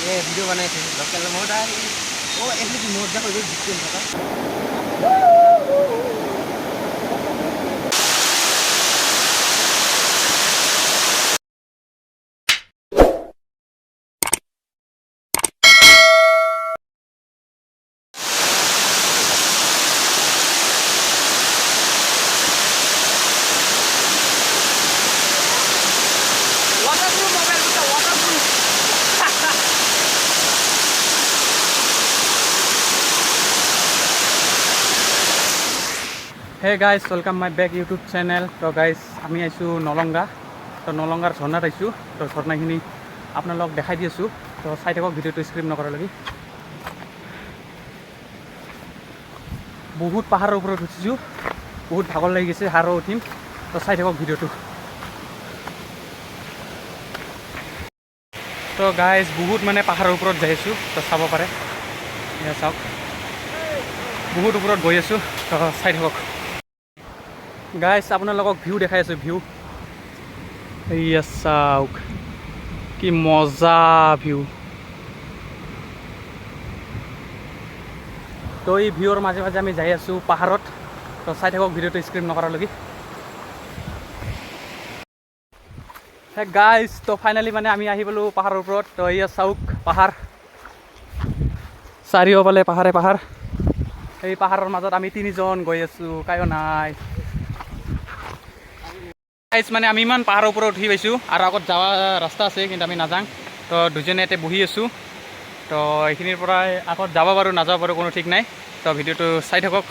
Video বনাইছে local mode আর ও এমনি কি মোড দেখো দিচ্ছেন দাদা Hey guys, welcome my back YouTube channel. So guys, আমি আইছো নলংগা তো নলংগাৰ ঝৰ্ণাত আইছো তো ঝৰ্ণাখিনি আপোনালোক দেখাই দি আছো তো চাই থাকক ভিডিঅ'টো স্ক্ৰিপ নকৰাৰ লাগি বহুত পাহাৰৰ ওপৰত উঠিছো বহুত ভাগৰ লাগি গৈছে আৰু উঠিম তো চাই থাকক ভিডিঅ'টো তো গাইজ বহুত মানে পাহাৰৰ ওপৰত যাই আছো তো চাব পাৰে এয়া চাওক বহুত ওপৰত গৈ আছো তো চাই থাকক গাইজ আপোনালোকক ভিউ দেখাই আছো ভিউ এইয়া চাওক কি মজা ভিউ তো এই ভিউৰ মাজে মাজে আমি যাই আছো পাহাৰত তো চাই থাকক ভিডিঅ'টো স্ক্ৰিপ নকৰালৈকে গাইজ তো ফাইনেলি মানে আমি আহি পালোঁ পাহাৰৰ ওপৰত তো এইয়া চাওক পাহাৰ চাৰিওফালে পাহাৰে পাহাৰ এই পাহাৰৰ মাজত আমি তিনিজন গৈ আছো কায়ো নাই গাইজ মানে আমি ইমান পাহাৰৰ ওপৰত উঠি পাইছোঁ আৰু আগত যোৱা ৰাস্তা আছে কিন্তু আমি নাযাওঁ তো দুজনে ইয়াতে বহি আছোঁ তো এইখিনিৰ পৰাই আগত যাব পাৰোঁ নাযাব পাৰোঁ কোনো ঠিক নাই তো ভিডিঅ'টো চাই থাকক